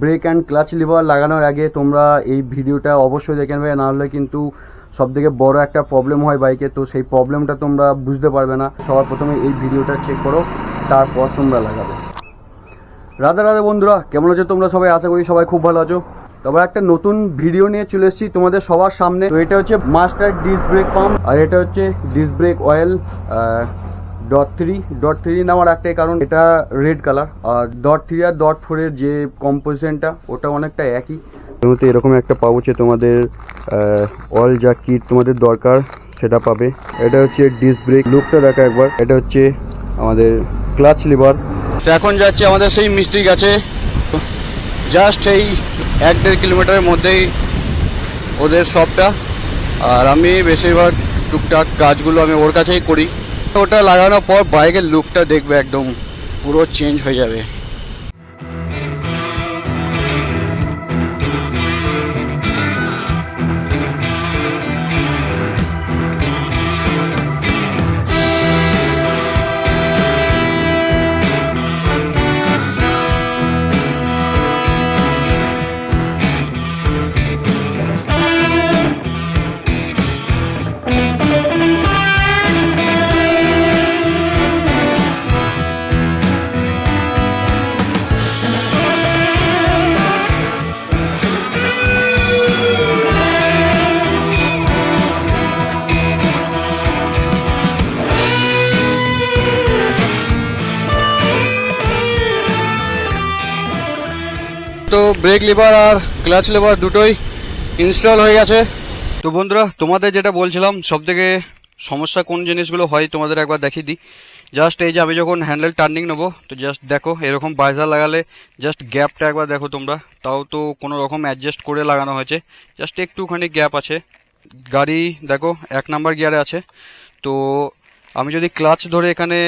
Break and clutch liver লাগানোর আগে তোমরা এই ভিডিওটা অবশ্যই দেখে নেবে, নাহলে কিন্তু সব থেকে বড় একটা প্রবলেম হয় বাইকে। তো সেই প্রবলেমটা তোমরা বুঝতে পারবে না। সবার প্রথমে এই ভিডিওটা চেক করো, তারপর তোমরা লাগাবে। রাধে রাধে বন্ধুরা, কেমন আছো তোমরা সবাই? আশা করি সবাই খুব ভালো আছো। তবে একটা নতুন ভিডিও নিয়ে চলে এসেছি তোমাদের সবার সামনে। তো এটা হচ্ছে মাস্টার ডিস্ক ব্রেক পাম্প, আর এটা হচ্ছে ডিস্ক ব্রেক অয়েল .3 নেওয়ার একটাই কারণ, এটা রেড কালার। আর .3 আর .4 এর যে কম্পোজিশনটা ওটা অনেকটা একই। মধ্যে এরকম একটা পাউচে তোমাদের অয়েল যা কিট তোমাদের দরকার সেটা পাবে। এটা হচ্ছে ডিস্ক ব্রেক, লুকটা দেখা একবার। এটা হচ্ছে আমাদের ক্লাচ লিভার। তো এখন যাচ্ছে আমাদের সেই মিস্ত্রি কাছে, জাস্ট এই 1-1.5 কিলোমিটারের মধ্যেই ওদের শপটা। আর আমি বেশিরভাগ টুকটাক কাজগুলো আমি ওর কাছেই করি। ওটা লাগানোর পর বাইকের লুকটা দেখবে একদম পুরো চেঞ্জ হয়ে যাবে। তো ব্রেক লিভার আর ক্লাচ লিভার দুটোই ইনস্টল হয়ে গেছে। তো বন্ধুরা, তোমাদের যেটা বলছিলাম সব থেকে সমস্যা কোন জিনিসগুলো হয় তোমাদের একবার দেখিয়ে দিই। জাস্ট এই যে আমি যখন হ্যান্ডেল টার্নিং নেবো, তো জাস্ট দেখো এরকম বাইজার লাগালে জাস্ট গ্যাপটা একবার দেখো তোমরা। তাও তো কোনো রকম অ্যাডজাস্ট করে লাগানো হয়েছে, জাস্ট একটুখানি গ্যাপ আছে। গাড়ি দেখো 1 নাম্বার গিয়ারে আছে। তো আমি যদি ক্লাচ ধরে এখানে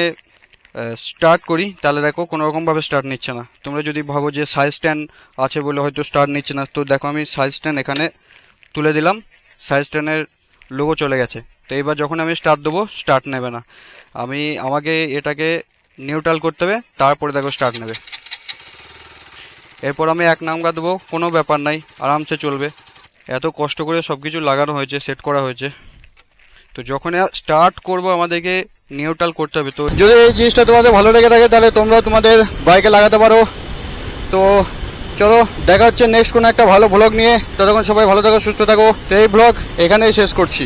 স্টার্ট করি তাহলে দেখো কোনো রকমভাবে স্টার্ট নিচ্ছে না। তোমরা যদি ভাবো যে সাইড স্ট্যান্ড আছে বলে হয়তো স্টার্ট নিচ্ছে না, তো দেখো আমি সাইড স্ট্যান্ড এখানে তুলে দিলাম, সাইড স্ট্যান্ডের লোগো চলে গেছে। তো এবার যখন আমি স্টার্ট দেবো স্টার্ট নেবে না। আমাকে এটাকে নিউট্রাল করতে হবে, তারপরে দেখো স্টার্ট নেবে। এরপর আমি 1 নাম্বার দেবো, কোনো ব্যাপার নাই, আরামসে চলবে। এত কষ্ট করে সব কিছু লাগানো হয়েছে, সেট করা হয়েছে। তো যখন স্টার্ট করব আমাদেরকে নিউট্রাল করতে হবে। তো যদি এই জিনিসটা তোমাদের ভালো লেগে থাকে তাহলে তোমরা তোমাদের বাইকে লাগাতে পারো। তো চলো, দেখা হচ্ছে নেক্সট কোনো একটা ভালো ব্লগ নিয়ে। ততক্ষণ সবাই ভালো থাকো, সুস্থ থাকো। তো এই ব্লগ এখানেই শেষ করছি।